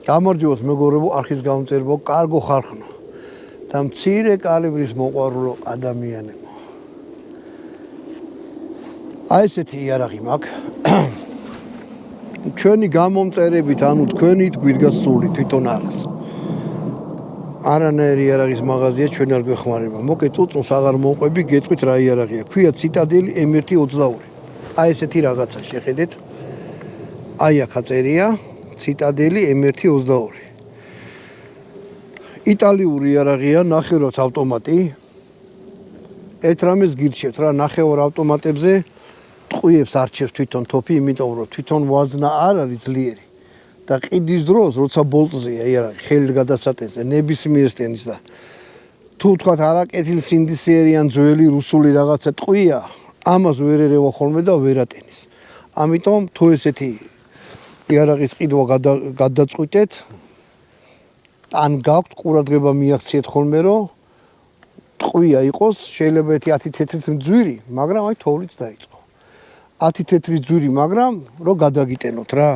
გამარჯობოთ მეგობრებო, არხის გამომწერებო, კარგო ხალხო და მცირე კალიბრის მოყვარულო ადამიანებო. აი ესეთი იარაღი მაქვს. ჩვენი გამომწერებით, ანუ თქვენით გვიდგა სული თვითონ არხს. არანაირი იარაღის მაღაზია ჩვენ არ გვეხმარება. მოკე წუწუნს აღარ მოყვები, გეტყვით რა იარაღია. ქვია ციტადელი M122. აი ესეთი რაღაცა შეხედეთ. აი აქ აწერია ციტადელი M122. იტალიური იარაღია, ნახევრად ავტომატი. ერთ რამეს გირჩევთ რა, ნახევარ ავტომატებზე ტყვიებს არჩევს თვითონ თოფი, იმიტომ რომ თვითონ ვაზნა არ არის ძლიერი. და ყიდის დროს, როცა ბოლტზეა იარაღი, ხელით გადასატენზე, ნებისმიერ სტენის და თუ თქვათ არაკეთილსინდისიერიან ძველი რუსული რაღაცა ტყვია, ამას ვერ ერევა ხოლმე და ვერ ატენის. ამიტომ თუ ესეთი იარაღის ყიდვა გადაწყვიტეთ, ან გაქვთ ყურადღება მიაქციეთ ხოლმე, რომ ტყვია იყოს, შეიძლება ერთი 10 თეთრით მძვირი, მაგრამ აი თოვლიც დაიწყო. 10 თეთრი ძვირი, მაგრამ რომ გადაგიტენოთ რა.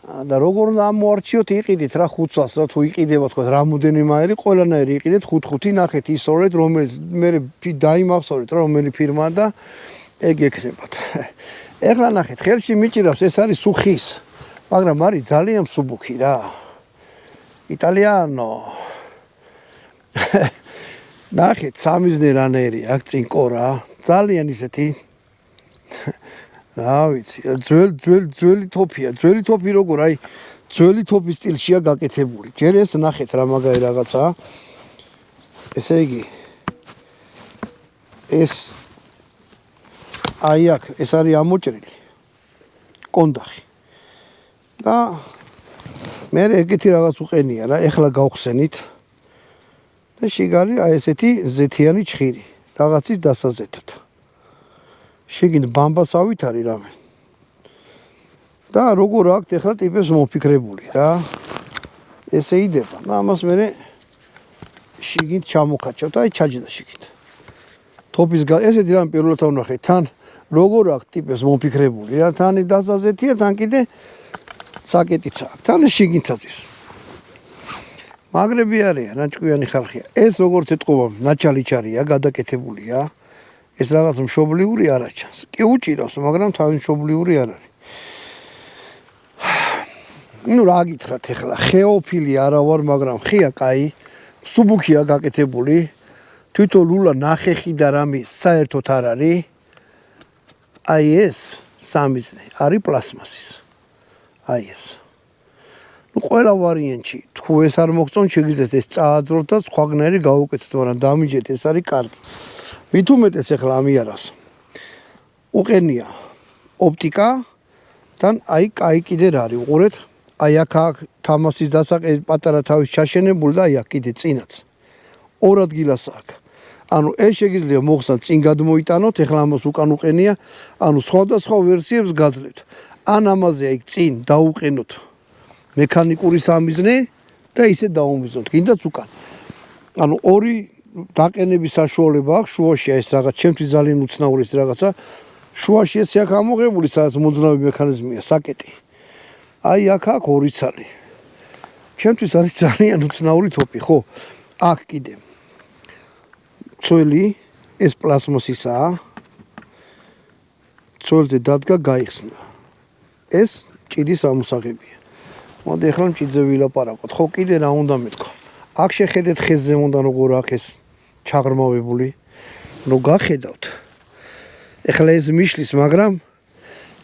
და როგორ უნდა ამოარჩიოთ, იყიდით რა 5 წელს, რა თუ იყიდება თქვა რამოდენიმე აერი, ყველანაირი იყიდეთ 5-5 ნახეთ ისწორეთ, რომელიც მე დაიმახსოვრეთ რა, რომელი ფირმა და ეგ ექნებათ. ეხლა ნახეთ, ხელში მიჭირავს, ეს არის სუხის, მაგრამ არის ძალიან მსუბუქი რა. იტალიანო. ნახეთ, სამიზნე რანაირი აქ წინ კორა, ძალიან ისეთი რა ვიცი, ძველი თოფია, ძველი თოფი როგორ, აი, ძველი თოფის სტილშია გაკეთებული. ჯერ ეს ნახეთ რა მაგარი რაღაცაა. ესე იგი, ეს აი აქ, ეს არის ამოჭრილი კონდახი. და მე ეგეთი რაღაც უყენია რა, ეხლა გავხსენით. და შიგარი აი ესეთი ზეთიანი ჩხირი, რაღაცის დასაზეთად. შიგნით ბამბასავით არის რამე. და როგორ აქვთ ეხლა ტიპებს მოფიქრებული რა. ესე იდება. და ამას მე შიგნით ჩამოქაჩავთ, აი ჩაჯდა შიგნით. თოფის ესეთი რამე პირველად ავნახე, თან როგორ აქვთ ტიპებს მოფიქრებული რა, თან დასაზეთია, თან კიდე საკეტიც აქვს. თან შიგნითაზის. მაგრები არიან, რაჭკვიანი ხალხია. ეს როგორც ეთყობა, ნაჩალიჩარია, გადაკეთებულია. ეს რაღაც მშობლიური არ აჩანს. კი უჭირავს, მაგრამ თავი მშობლიური არ არის. ნუ რა გითხრათ ეხლა, ხეოფილი არა ვარ, მაგრამ ხია კაი, მსუბუქია გაკეთებული. თვითონ ლულა ნახეხი და რამე საერთოდ არ არის. აი ეს სამიზნე არის პლასმასის. აი ეს. ნუ ყველა ვარიანტში, თუ ეს არ მოგწონთ, შეგიძლიათ ეს წააძროთ და სხვაგნაირი გავუკეთოთ, მაგრამ დამიჯერეთ, ეს არის კარგი. მით უმეტეს ეხლა ამ იარაღს. უყენია ოპტიკა და აი კაი კიდე რა არის, უყურეთ. აი აქ თამასის დასაყე პატარა თავის ჩაშენებული და აი აქ კიდე წინაც. ორ ადგილას აქვს. ანუ ეს შეგიძლია მოხსნათ წინ გადმოიტანოთ, ეხლა ამას უკან უყენია, ანუ სხვადასხვა ვერსიებს გაძლევთ. ან ამაზე აი წინ დაუყენოთ მექანიკური სამიზნე და ისე დაუმიზნოთ, კიდაც უკან. ანუ ორი დაყენების საშუალება აქვს, შუაში ეს რაღაც ჩემთვის ძალიან უცნაური ეს რაღაცა. შუაში ეს აქ ამოღებული, სადაც მოძნავი მექანიზმია, საკეტი. აი აქ აქვს ორი ცალი. ჩემთვის არის ძალიან უცნაური თოფი, ხო? აქ კიდე წველი, ეს პლასმასისაა. წველზე დადგა, გაიხსნა. ეს ჭიდის ამოსაღებია. მოდი ახლა ჭიდზე ვილაპარაკოთ. ხო, კიდე რა უნდა მეთქვა? აქ შეხედეთ ხეზე უნდა როგორ აქვს ეს ჩაღრმავებული. რო გახედავთ. ეხლა ეს მიშლის, მაგრამ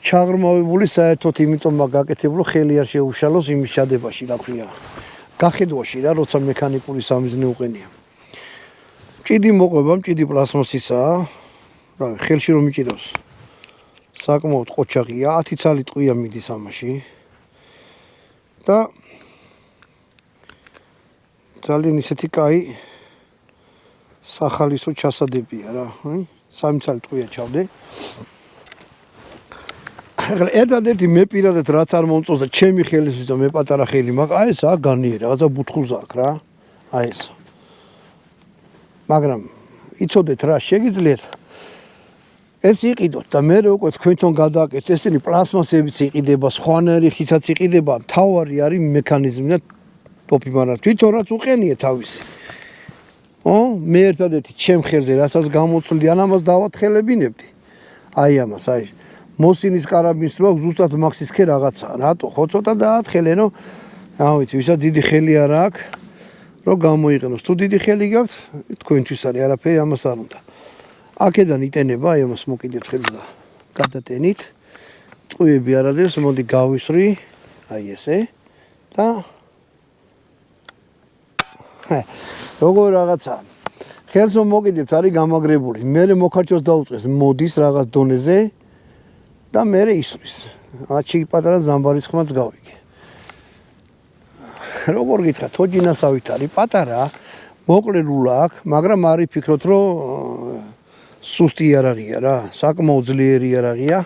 ჩაღრმავებული საერთოდ იმიტომ გაკეთებული ხელი არ შეუშალოს იმის ჩადებაში, რა ქვია. გახედვაში რა, როცა მექანიკური სამიზნე უყენია. ჭიდი მოყვება, ჭიდი პლასმასისაა. რა, ხელში რომ მიჭირავს. საკმაოდ ყოჩაღია, 10 ცალი ტყვია მიდის ამაში. და ძალიან ისეთი კაი სახალისო ჩასადებია რა, 3 ცალი ტყვია ჩავდე. ახლა ერთადერთი მე პირადად რაც არ მომწონს და ჩემი ხელისთვის და მე პატარა ხელი მაქვს, აი ეს აქ განიერი, რაღაცა ბუთხუზა აქვს რა, აი ეს. მაგრამ იცოდეთ რა, შეგიძლიათ ეს იყიდოთ და მე უკვე თქვენთან გადააკეთეთ ესენი პლასმასებიც იყიდება სხვანაირი ხისაც იყიდება მთავარი არის მექანიზმი და ტოპი მაგრამ თვითონ რაც უყენია თავისი მე ერთადერთი ჩემ ხელზე რასაც გამოცვლდი ან ამას დავათხელებინებდი აი ამას აი მოსინის კარაბინს რო ზუსტად მაქსის ხე რაღაცა რატო ხო ცოტა დაათხელე რომ რა ვიცი ვისაც დიდი ხელი არ აქვს რომ გამოიყენოს თუ დიდი ხელი გაქვთ თქვენთვის არის არაფერი ამას არ უნდა აქედან იტენება აი ამას მოკიდებთ ხელს და გადატენით ტყუები არ აძლევს მოდი გავისვრი აი ესე და როგორ რაღაცა ხელს მოკიდებთ არის გამაგრებული მე მოკარჩოს დაუწყეს მოდის რაღაც დონეზე და მე ისვრის აჩი პატარა ზამბარის ხმაც გავიგე როგორ გითხრათ თოჯინასავით არის პატარა მოკლელულა აქვს მაგრამ არ იფიქროთ რომ სუსტი იარაღია რა საკმაოდ ძლიერი იარაღია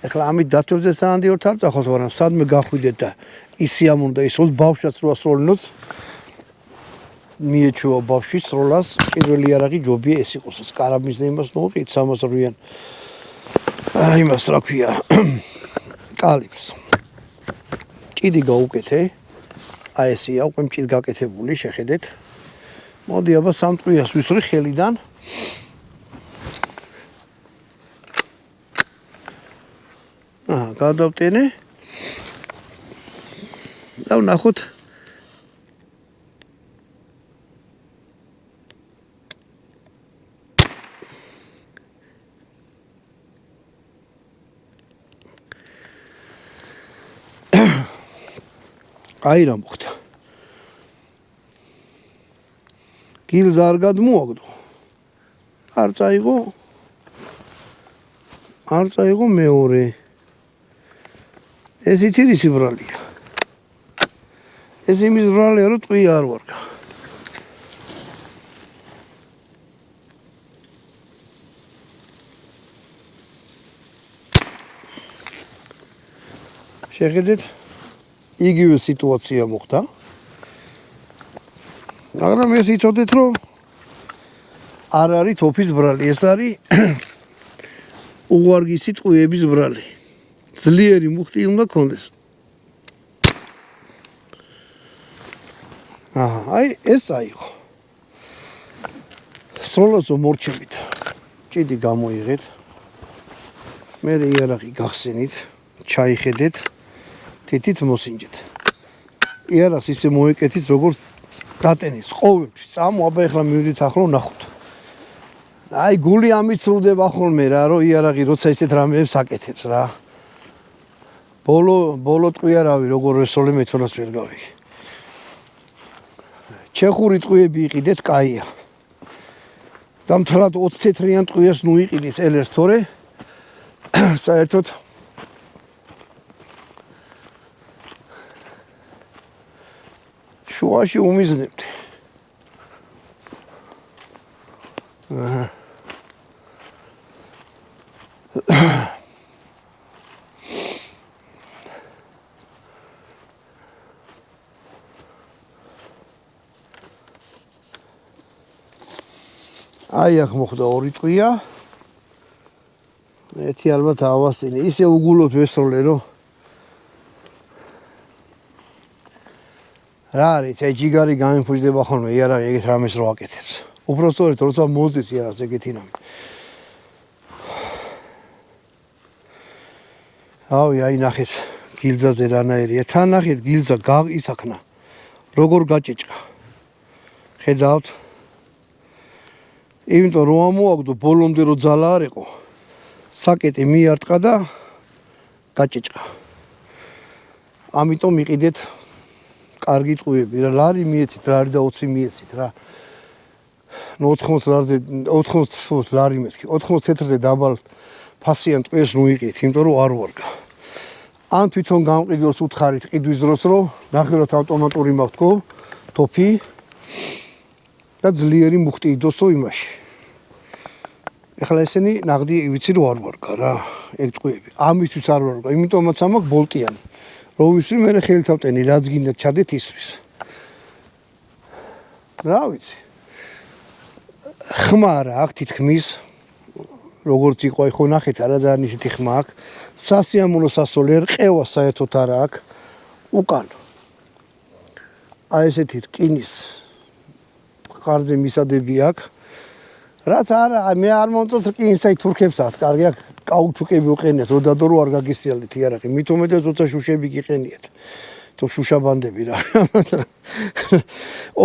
ეხლა ამით დათვებზე საანდიორთ არ წახოთ მაგრამ სადმე გახვიდეთ და ისი ამ უნდა ისოს ბავშვს რო ასროლინოთ მიეჩვევა ბავშვის სროლას პირველი იარაღი ჯობია ეს იყოს ეს კარაბინს და იმას მოუყით 308-იან იმას რა ქვია კალიბრს ჭიდი გაუკეთე აი ესია უკვე მჭიდ გაკეთებული შეხედეთ მოდი აბა სამტყუიას ვისვრი ხელიდან გადავტენე და ვნახოთ აი რა მოხდა გილს არ გადმოაგდო არ წაიღო მეორე ეს იცი რის ბრალია ეს იმის ბრალია რომ ტყვია არ ვარგა შეხედეთ იგივე სიტუაცია მოხდა მაგრამ ეს იცოდეთ რომ არ არის თოფის ბრალი ეს არის უვარგისი ტყვიების ბრალი ძლიერი მუხტი უნდა კონდეს აი ეს აიღო სროლას მორჩებით ჭიდი გამოიღეთ მე იარაღი გახსენით ჩაიხედეთ თითით მოსინჯეთ იარაღს ისე მოეკეთით როგორც დატენის ყოველთვის წამო აბა ეხლა მივიდით ახლა ნახოთ აი გული ამით სრულდება ხოლმე რა რომ იარაღი როცა ისეთ რამეებს აკეთებს რა ბოლო ტყვიარავი როგორ ესოლე მე თორას ვერ გავიგე ჩეხური ტყვიები იყიდეთ კაია და მთლად 20 თეთრიან ტყვიას ნუ იყიდის ელერს თორე საერთოდ შუაში უმიზნებდი აი აქ მოხდა ორი ტყვია ერთი ალბათ ავასწინე ისე უგულოდ ვესროლე რომ რა არის ეს ჯიგარი გამიფუძდება ხოლმე იარაღი ეგეთ რამეს რო აკეთებს უბრალოდ როცა მოზდის იარაღს ეგეთი რამე აი ნახეთ გილზაზე რანაირია თან ნახეთ გილზა ისაქნა როგორ გაჭეჭყა ხედავთ იმიტომ რომ ამოაგდო ბოლომდე რო ძალა არ იყო საკეტი მიარტყა და გაჭეჭყა ამიტომ იყიდეთ კარგი ტყვიები რა ლარი მიეცით ლარი და 20 მიეცით რა 80 ლარზე 80 ლარი მეთქი 80 თეთრზე დაბალ ფასიან ტყვიებს ნუ იყიდით იმიტომ რომ არ ვარგა ან თვითონ გამყიდოს უთხარით ყიდვის დროს რომ ნახევრად ავტომატური მაქვს თოფი და ძლიერი მუხტი იდოსო იმაში ეხლა ესენი ნაღდი ვიცი რომ არ ვარგა რა ეგ ტყვიები ამისთვის არ ვარგა იმიტომაც ამაქვს ბოლტიანი რო ვისვრი მე ხელით ავტენი რაც გინდა ჩადეთ ისვრის რა ვიცი ხმა რა აქ თითქმის როგორც იყო აი ხო ნახეთ არადანი ისეთი ხმა აქვს სასიამოვნო სასოლე რყევა საერთოდ არა აქვს უკან აი ესეთი რკინის ხარზე მისადები აქვს რაც არა მე არ მომწონს რკინს აი თურქებსაც კარგი აქვს კაუჩუკები უყენიათ როდადო არ გაგისიალდეთ იარაღი მით უმეტეს როცა შუშები გიყენიათ თუ შუშაბანდები რა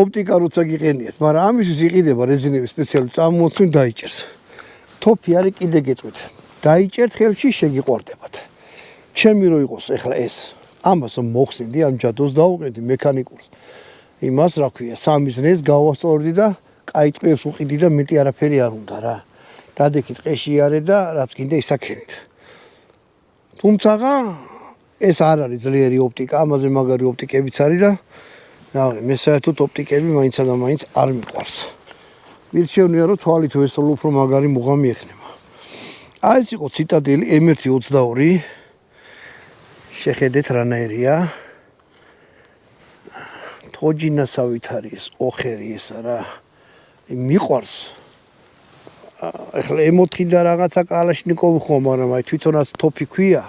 ოპტიკა როცა გიყენიათ მაგრამ ამისთვის იყიდება რეზინები სპეციალური წამოსვენ დაიჭერს თოფი არის კიდე გეტყვით დაიჭერთ ხელში შეგიყვარდებათ ჩემი რო იყოს ეხლა ეს ამას მოხსნიდი ამ ჯადოს დავუყენდი მექანიკურს იმას რა ქვია სამი ზნეს გავასწორდი და კაი ტყუებს უყიდი და მეტი არაფერი არ უნდა რა დადექი ტყეში არე და რაც გინდა ისაქენით თუმცა ეს არ არის ძლიერი ოპტიკა ამაზე მაგარი ოპტიკებიც არის და რავი მე საერთოდ ოპტიკები მაინც და მაინც არ მიყვარს მირჩევნია რომ თვალით ვესწავლო უფრო მაგარი მუღამი ექნება აი ეს იყო ციტადელი M1-22 შეხედეთ რანაირია თოჯინასავით არის ეს ოხერი ესა რა მიყვარს ეხლა M4 და რაღაცა კალაშნიკოვი ხო მაგრამ აი თვითონაც თოფი ქვია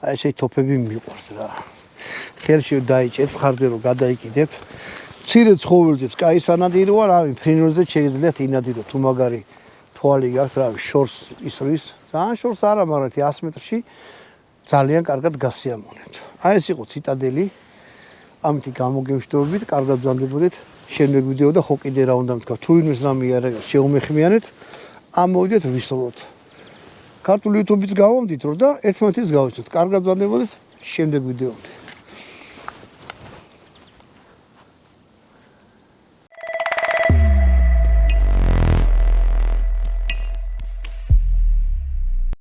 აი ესე თოფები მიყვარს რა ხელში დაიჭერთ ხარზე რომ გადაიკიდებთ მცირე ცხოველზეც კაი სანადიროა რავი ფრინველზე შეიძლება ინადირო თუ მაგარი თვალი გაქვთ რავი შორს ისრის ძალიან შორს არა მაგრამ 100 მეტრში ძალიან კარგად გასიამოვნებთ აი ეს იყო ციტადელი ამით გამოგემშვიდობებით კარგად ბრძანდებოდეთ შემდეგ ვიდეო და ხო კიდე რა უნდა თქვა თუ ვინმეს რამე იარაღი შეუმეხმიანეთ ამოვიდეთ ვისწავლოთ ქართული YouTube-იც გავამდით რომ და ერთმანეთის გავიცოთ კარგად ბრძანდებოდეთ შემდეგ ვიდეომდე